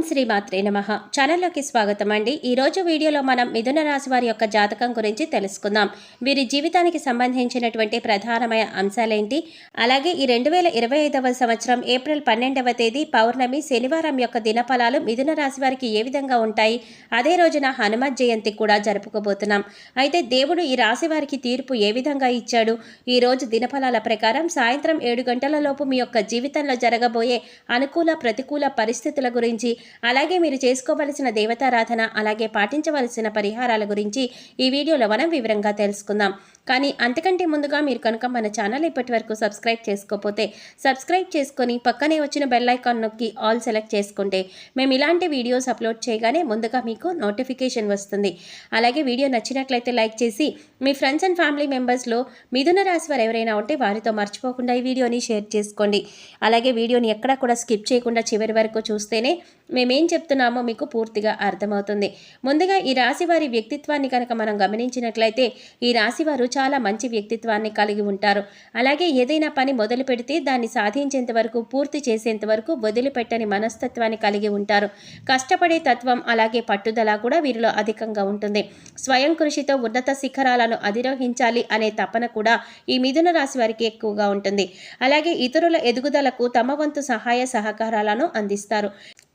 శ్రీ మాత్రే నమః. ఛానల్లోకి స్వాగతం అండి. ఈరోజు వీడియోలో మనం మిథున రాశి వారి యొక్క జాతకం గురించి తెలుసుకుందాం. వీరి జీవితానికి సంబంధించినటువంటి ప్రధానమైన అంశాలేంటి, అలాగే ఈ 2025వ సంవత్సరం ఏప్రిల్ 12వ తేదీ పౌర్ణమి శనివారం యొక్క దినఫలాలు మిథున రాశి వారికి ఏ విధంగా ఉంటాయి, అదే రోజున హనుమత్ జయంతి కూడా జరుపుకోబోతున్నాం. అయితే దేవుడు ఈ రాశి వారికి తీర్పు ఏ విధంగా ఇచ్చాడు, ఈ రోజు దినఫలాల ప్రకారం సాయంత్రం 7 గంటల లోపు మీ యొక్క జీవితంలో జరగబోయే అనుకూల ప్రతికూల పరిస్థితుల గురించి, అలాగే మీరు చేసుకోవలసిన దేవతారాధన, అలాగే పాటించవలసిన పరిహారాల గురించి ఈ వీడియోలో మనం వివరంగా తెలుసుకుందాం. కానీ అంతకంటే ముందుగా మీరు కనుక మన ఛానల్ ఇప్పటి వరకు సబ్స్క్రైబ్ చేసుకోకపోతే సబ్స్క్రైబ్ చేసుకొని పక్కనే వచ్చిన బెల్ ఐకాన్ నొక్కి ఆల్ సెలెక్ట్ చేసుకుంటే మేము ఇలాంటి వీడియోస్ అప్లోడ్ చేయగానే ముందుగా మీకు నోటిఫికేషన్ వస్తుంది. అలాగే వీడియో నచ్చినట్లయితే లైక్ చేసి మీ ఫ్రెండ్స్ అండ్ ఫ్యామిలీ మెంబర్స్లో మిథున రాశి వారు ఎవరైనా ఉంటే వారితో మర్చిపోకుండా ఈ వీడియోని షేర్ చేసుకోండి. అలాగే వీడియోని ఎక్కడా కూడా స్కిప్ చేయకుండా చివరి వరకు చూస్తేనే మేమేం చెప్తున్నామో మీకు పూర్తిగా అర్థమవుతుంది. ముందుగా ఈ రాశి వారి వ్యక్తిత్వాన్ని కనుక మనం గమనించినట్లయితే ఈ రాశి వారు చాలా మంచి వ్యక్తిత్వాన్ని కలిగి ఉంటారు. అలాగే ఏదైనా పని మొదలు పెడితే దాన్ని సాధించేంత వరకు, పూర్తి చేసేంత వరకు వదిలిపెట్టని మనస్తత్వాన్ని కలిగి ఉంటారు. కష్టపడే తత్వం, అలాగే పట్టుదల కూడా వీరిలో అధికంగా ఉంటుంది. స్వయం కృషితో ఉన్నత శిఖరాలను అధిరోహించాలి అనే తపన కూడా ఈ మిథున రాశి వారికి ఎక్కువగా ఉంటుంది. అలాగే ఇతరుల ఎదుగుదలకు తమ వంతు సహాయ సహకారాలను అందిస్తారు.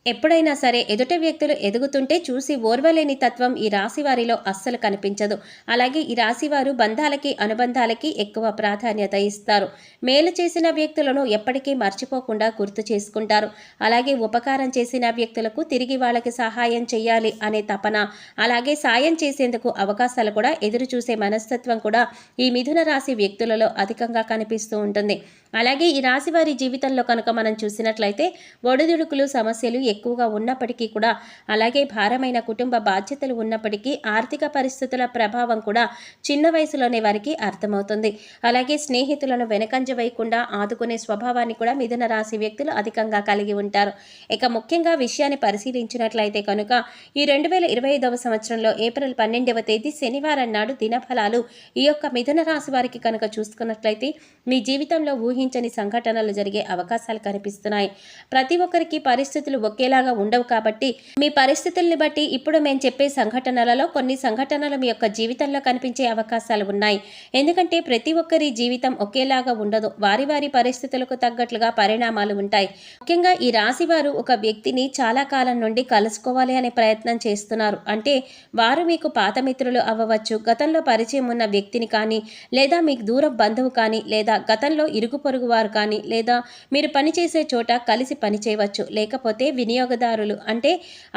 ఎప్పుడైనా సరే ఎదుటి వ్యక్తులు ఎదుగుతుంటే చూసి ఓర్వలేని తత్వం ఈ రాశి వారిలో అస్సలు కనిపించదు. అలాగే ఈ రాశివారు బంధాలకి, అనుబంధాలకి ఎక్కువ ప్రాధాన్యత ఇస్తారు. మేలు చేసిన వ్యక్తులను ఎప్పటికీ మర్చిపోకుండా గుర్తు చేసుకుంటారు. అలాగే ఉపకారం చేసిన వ్యక్తులకు తిరిగి వాళ్ళకి సహాయం చేయాలి అనే తపన, అలాగే సాయం చేసేందుకు అవకాశాలు కూడా ఎదురు చూసే మనస్తత్వం కూడా ఈ మిథున రాశి వ్యక్తులలో అధికంగా కనిపిస్తూ ఉంటుంది. అలాగే ఈ రాశి వారి జీవితంలో కనుక మనం చూసినట్లయితే ఒడిదుడుకులు, సమస్యలు ఎక్కువగా ఉన్నప్పటికీ కూడా, అలాగే భారమైన కుటుంబ బాధ్యతలు ఉన్నప్పటికీ ఆర్థిక పరిస్థితుల ప్రభావం కూడా చిన్న వయసులోనే వారికి అర్థమవుతుంది. అలాగే స్నేహితులను వెనకంజ వేయకుండా ఆదుకునే స్వభావాన్ని కూడా మిథున రాశి వ్యక్తులు అధికంగా కలిగి ఉంటారు. ఇక ముఖ్యంగా విషయాన్ని పరిశీలించినట్లయితే కనుక ఈ 2025వ సంవత్సరంలో ఏప్రిల్ 12వ తేదీ శనివారం నాడు దినఫలాలు ఈ యొక్క మిథున రాశి వారికి కనుక చూసుకున్నట్లయితే మీ జీవితంలో ఊహించని సంఘటనలు జరిగే అవకాశాలు కనిపిస్తున్నాయి. ప్రతి ఒక్కరికి పరిస్థితులు ఒకేలాగా ఉండవు కాబట్టి మీ పరిస్థితుల్ని బట్టి ఇప్పుడు మేము చెప్పే సంఘటనలలో కొన్ని సంఘటనలు మీ యొక్క జీవితంలో కనిపించే అవకాశాలు ఉన్నాయి. ఎందుకంటే ప్రతి ఒక్కరి జీవితం ఒకేలాగా ఉండదు. వారి వారి పరిస్థితులకు తగ్గట్లుగా పరిణామాలు ఉంటాయి. ముఖ్యంగా ఈ రాశి వారు ఒక వ్యక్తిని చాలా కాలం నుండి కలుసుకోవాలి అనే ప్రయత్నం చేస్తున్నారు. అంటే వారు మీకు పాత మిత్రులు అవ్వవచ్చు, గతంలో పరిచయం ఉన్న వ్యక్తిని కానీ, లేదా మీకు దూరం బంధువు కానీ, లేదా గతంలో ఇరుగు పొరుగు వారు కానీ, లేదా మీరు పనిచేసే చోట కలిసి పనిచేయవచ్చు. లేకపోతే వినియోగదారులు, అంటే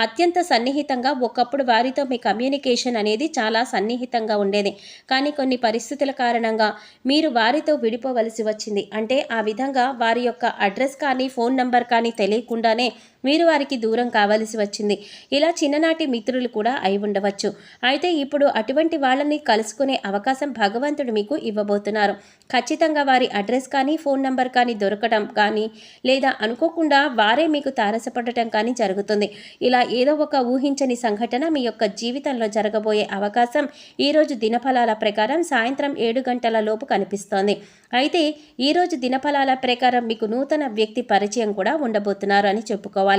అత్యంత సన్నిహితంగా ఒకప్పుడు వారితో మీ కమ్యూనికేషన్ అనేది చాలా సన్నిహితంగా ఉండేది. కానీ కొన్ని పరిస్థితుల కారణంగా మీరు వారితో విడిపోవలసి వచ్చింది. అంటే ఆ విధంగా వారి యొక్క అడ్రస్ కానీ, ఫోన్ నంబర్ కానీ తెలియకుండానే మీరు వారికి దూరం కావలసి వచ్చింది. ఇలా చిన్ననాటి మిత్రులు కూడా అయి ఉండవచ్చు. అయితే ఇప్పుడు అటువంటి వాళ్ళని కలుసుకునే అవకాశం భగవంతుడు మీకు ఇవ్వబోతున్నారు. ఖచ్చితంగా వారి అడ్రస్ కానీ, ఫోన్ నంబర్ కానీ దొరకడం కానీ, లేదా అనుకోకుండా వారే మీకు తారసపడటం కానీ జరుగుతుంది. ఇలా ఏదో ఒక ఊహించని సంఘటన మీ యొక్క జీవితంలో జరగబోయే అవకాశం ఈరోజు దినఫలాల ప్రకారం సాయంత్రం 7 గంటల లోపు కనిపిస్తోంది. అయితే ఈరోజు దినఫలాల ప్రకారం మీకు నూతన వ్యక్తి పరిచయం కూడా ఉండబోతున్నారు అని చెప్పుకోవాలి.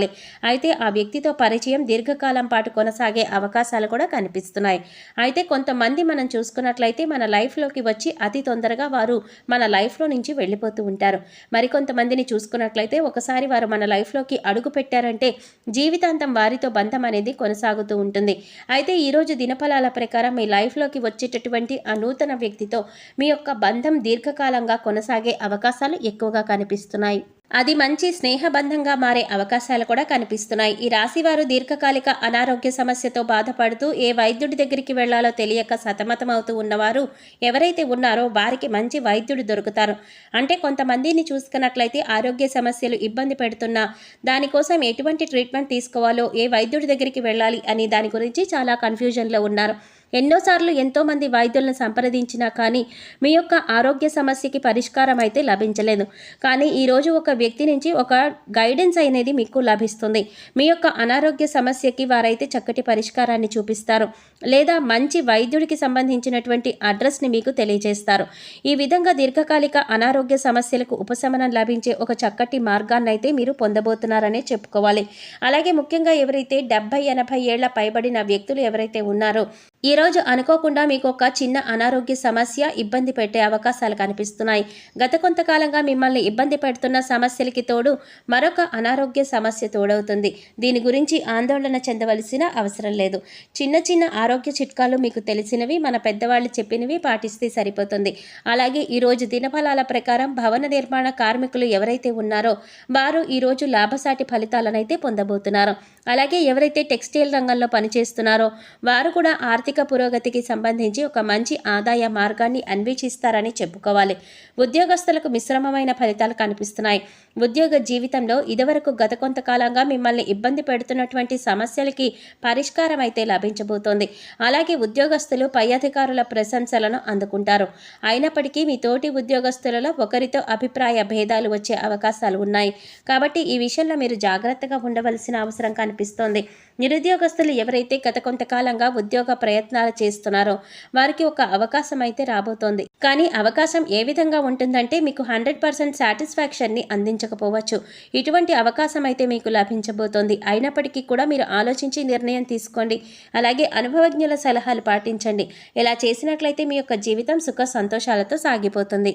అయితే ఆ వ్యక్తితో పరిచయం దీర్ఘకాలం పాటు కొనసాగే అవకాశాలు కూడా కనిపిస్తున్నాయి. అయితే కొంతమంది మనం చూసుకున్నట్లయితే మన లైఫ్లోకి వచ్చి అతి తొందరగా వారు మన లైఫ్లో నుంచి వెళ్ళిపోతూ ఉంటారు. మరికొంతమందిని చూసుకున్నట్లయితే ఒకసారి వారు మన లైఫ్లోకి అడుగు పెట్టారంటే జీవితాంతం వారితో బంధం అనేది కొనసాగుతూ ఉంటుంది. అయితే ఈరోజు దినఫలాల ప్రకారం మీ లైఫ్లోకి వచ్చేటటువంటి ఆ నూతన వ్యక్తితో మీ యొక్క బంధం దీర్ఘకాలంగా కొనసాగే అవకాశాలు ఎక్కువగా కనిపిస్తున్నాయి. అది మంచి స్నేహబంధంగా మారే అవకాశాలు కూడా కనిపిస్తున్నాయి. ఈ రాశివారు దీర్ఘకాలిక అనారోగ్య సమస్యతో బాధపడుతూ ఏ వైద్యుడి దగ్గరికి వెళ్లాలో తెలియక సతమతమవుతూ ఉన్నవారు ఎవరైతే ఉన్నారో వారికి మంచి వైద్యుడు దొరుకుతారు. అంటే కొంతమందిని చూసుకున్నట్లయితే ఆరోగ్య సమస్యలు ఇబ్బంది పెడుతున్నా దానికోసం ఎటువంటి ట్రీట్మెంట్ తీసుకోవాలో, ఏ వైద్యుడి దగ్గరికి వెళ్ళాలి అని దాని గురించి చాలా కన్ఫ్యూజన్లో ఉన్నారు. ఎన్నోసార్లు ఎంతోమంది వైద్యులను సంప్రదించినా కానీ మీ యొక్క ఆరోగ్య సమస్యకి పరిష్కారం అయితే లభించలేదు. కానీ ఈరోజు ఒక వ్యక్తి నుంచి ఒక గైడెన్స్ అనేది మీకు లభిస్తుంది. మీ యొక్క అనారోగ్య సమస్యకి వారైతే చక్కటి పరిష్కారాన్ని చూపిస్తారు, లేదా మంచి వైద్యుడికి సంబంధించినటువంటి అడ్రస్ని మీకు తెలియజేస్తారు. ఈ విధంగా దీర్ఘకాలిక అనారోగ్య సమస్యలకు ఉపశమనం లభించే ఒక చక్కటి మార్గాన్ని అయితే మీరు పొందబోతున్నారనే చెప్పుకోవాలి. అలాగే ముఖ్యంగా ఎవరైతే 70-80 ఏళ్ల పైబడిన వ్యక్తులు ఎవరైతే ఉన్నారో ఈరోజు అనుకోకుండా మీకు ఒక చిన్న అనారోగ్య సమస్య ఇబ్బంది పెట్టే అవకాశాలు కనిపిస్తున్నాయి. గత కొంతకాలంగా మిమ్మల్ని ఇబ్బంది పెడుతున్న సమస్యలకి తోడు మరొక అనారోగ్య సమస్య తోడవుతుంది. దీని గురించి ఆందోళన చెందవలసిన అవసరం లేదు. చిన్న చిన్న ఆరోగ్య చిట్కాలు మీకు తెలిసినవి, మన పెద్దవాళ్ళు చెప్పినవి పాటిస్తే సరిపోతుంది. అలాగే ఈరోజు దినఫలాల ప్రకారం భవన నిర్మాణ కార్మికులు ఎవరైతే ఉన్నారో వారు ఈరోజు లాభసాటి ఫలితాలనైతే పొందబోతున్నారు. అలాగే ఎవరైతే టెక్స్టైల్ రంగంలో పనిచేస్తున్నారో వారు కూడా ఆర్థిక పురోగతికి సంబంధించి ఒక మంచి ఆదాయ మార్గాన్ని అన్వేషిస్తారని చెప్పుకోవాలి. ఉద్యోగస్తులకు మిశ్రమమైన ఫలితాలు కనిపిస్తున్నాయి. ఉద్యోగ జీవితంలో ఇదివరకు గత కొంతకాలంగా మిమ్మల్ని ఇబ్బంది పెడుతున్నటువంటి సమస్యలకి పరిష్కారం అయితే లభించబోతోంది. అలాగే ఉద్యోగస్తులు పై అధికారుల ప్రశంసలను అందుకుంటారు. అయినప్పటికీ మీ తోటి ఉద్యోగస్తులలో ఒకరితో అభిప్రాయ భేదాలు వచ్చే అవకాశాలు ఉన్నాయి. కాబట్టి ఈ విషయంలో మీరు జాగ్రత్తగా ఉండవలసిన అవసరం కనిపిస్తోంది. నిరుద్యోగస్తులు ఎవరైతే గత కొంతకాలంగా ఉద్యోగ ప్రయత్నాలు చేస్తున్నారో వారికి ఒక అవకాశం అయితే రాబోతోంది. కానీ అవకాశం ఏ విధంగా ఉంటుందంటే మీకు 100% సాటిస్ఫాక్షన్ని అందించకపోవచ్చు. ఇటువంటి అవకాశం అయితే మీకు లభించబోతోంది. అయినప్పటికీ కూడా మీరు ఆలోచించి నిర్ణయం తీసుకోండి. అలాగే అనుభవజ్ఞుల సలహాలు పాటించండి. ఇలా చేసినట్లయితే మీ యొక్క జీవితం సుఖ సంతోషాలతో సాగిపోతుంది.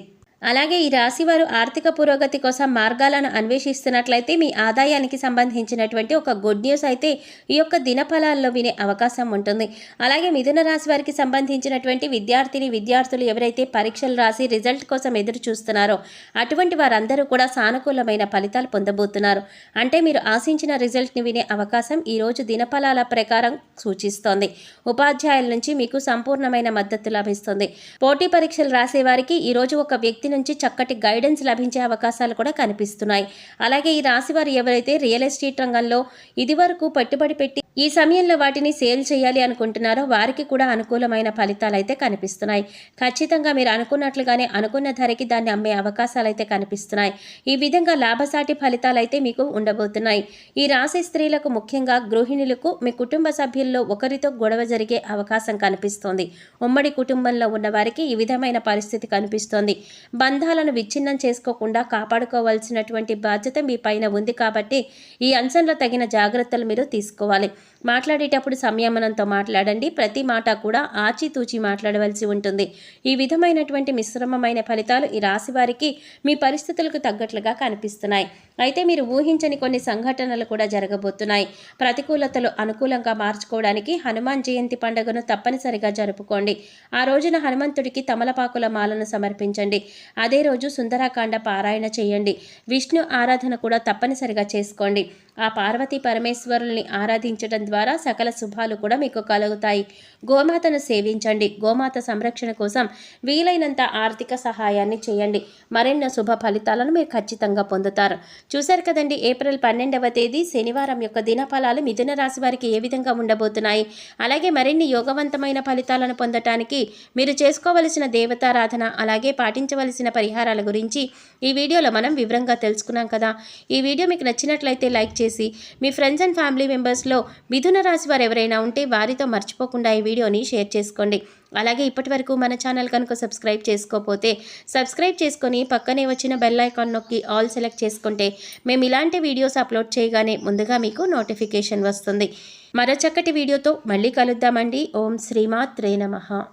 అలాగే ఈ రాశివారు ఆర్థిక పురోగతి కోసం మార్గాలను అన్వేషిస్తున్నట్లయితే మీ ఆదాయానికి సంబంధించినటువంటి ఒక గుడ్ న్యూస్ అయితే ఈ యొక్క దినఫలాల్లో వినే అవకాశం ఉంటుంది. అలాగే మిథున రాశి వారికి సంబంధించినటువంటి విద్యార్థులు ఎవరైతే పరీక్షలు రాసి రిజల్ట్ కోసం ఎదురు చూస్తున్నారో అటువంటి వారందరూ కూడా సానుకూలమైన ఫలితాలు పొందబోతున్నారు. అంటే మీరు ఆశించిన రిజల్ట్ని వినే అవకాశం ఈరోజు దినఫలాల ప్రకారం సూచిస్తోంది. ఉపాధ్యాయుల నుంచి మీకు సంపూర్ణమైన మద్దతు లభిస్తుంది. పోటీ పరీక్షలు రాసే వారికి ఈరోజు ఒక వ్యక్తి నుంచి చక్కటి గైడెన్స్ లభించే అవకాశాలు కూడా కనిపిస్తున్నాయి. అలాగే ఈ రాశి వారు ఎవరైతే రియల్ ఎస్టేట్ రంగంలో ఇదివరకు పెట్టుబడి పెట్టి ఈ సమయంలో వాటిని సేల్ చేయాలి అనుకుంటున్నారో వారికి కూడా అనుకూలమైన ఫలితాలు అయితే కనిపిస్తున్నాయి. ఖచ్చితంగా మీరు అనుకున్నట్లుగానే అనుకున్న ధరకి దాన్ని అమ్మే అవకాశాలు అయితే కనిపిస్తున్నాయి. ఈ విధంగా లాభసాటి ఫలితాలు అయితే మీకు ఉండబోతున్నాయి. ఈ రాశి స్త్రీలకు ముఖ్యంగా గృహిణులకు మీ కుటుంబ సభ్యుల్లో ఒకరితో గొడవ జరిగే అవకాశం కనిపిస్తోంది. ఉమ్మడి కుటుంబంలో ఉన్న వారికి ఈ విధమైన పరిస్థితి కనిపిస్తోంది. బంధాలను విచ్ఛిన్నం చేసుకోకుండా కాపాడుకోవాల్సినటువంటి బాధ్యత మీ పైన ఉంది. కాబట్టి ఈ అంశంలో తగిన జాగ్రత్తలు మీరు తీసుకోవాలి. మాట్లాడేటప్పుడు సంయమనంతో మాట్లాడండి. ప్రతి మాట కూడా ఆచితూచి మాట్లాడవలసి ఉంటుంది. ఈ విధమైనటువంటి మిశ్రమమైన ఫలితాలు ఈ రాశి వారికి మీ పరిస్థితులకు తగ్గట్లుగా కనిపిస్తున్నాయి. అయితే మీరు ఊహించని కొన్ని సంఘటనలు కూడా జరగబోతున్నాయి. ప్రతికూలతలు అనుకూలంగా మార్చుకోవడానికి హనుమాన్ జయంతి పండుగను తప్పనిసరిగా జరుపుకోండి. ఆ రోజున హనుమంతుడికి తమలపాకుల మాలను సమర్పించండి. అదే రోజు సుందరాకాండ పారాయణ చేయండి. విష్ణు ఆరాధన కూడా తప్పనిసరిగా చేసుకోండి. ఆ పార్వతీ పరమేశ్వరుల్ని ఆరాధించడం ద్వారా సకల శుభాలు కూడా మీకు కలుగుతాయి. గోమాతను సేవించండి. గోమాత సంరక్షణ కోసం వీలైనంత ఆర్థిక సహాయాన్ని చేయండి. మరెన్నో శుభ ఫలితాలను మీరు ఖచ్చితంగా పొందుతారు. చూశారు కదండి, ఏప్రిల్ 12వ తేదీ శనివారం యొక్క దినఫలాలు మిథున రాశి వారికి ఏ విధంగా ఉండబోతున్నాయి. అలాగే మరిన్ని యోగవంతమైన ఫలితాలను పొందటానికి మీరు చేసుకోవలసిన దేవతారాధన అలాగే పాటించవలసిన పరిహారాల గురించి ఈ వీడియోలో మనం వివరంగా తెలుసుకున్నాం కదా. ఈ వీడియో మీకు నచ్చినట్లయితే లైక్ చేసి మీ ఫ్రెండ్స్ అండ్ ఫ్యామిలీ మెంబర్స్లో మిథున రాశి వారు ఎవరైనా ఉంటే వారితో మర్చిపోకుండా ఈ వీడియోని షేర్ చేసుకోండి. అలాగే ఇప్పటి వరకు మన ఛానల్ కనుక సబ్స్క్రైబ్ చేసుకోకపోతే సబ్స్క్రైబ్ చేసుకొని పక్కనే వచ్చిన బెల్ ఐకాన్ నొక్కి ఆల్ సెలెక్ట్ చేసుకుంటే మేము ఇలాంటి వీడియోస్ అప్లోడ్ చేయగానే ముందుగా మీకు నోటిఫికేషన్ వస్తుంది. మరో చక్కటి వీడియోతో మళ్ళీ కలుద్దామండి. ఓం శ్రీమాత్రే నమః.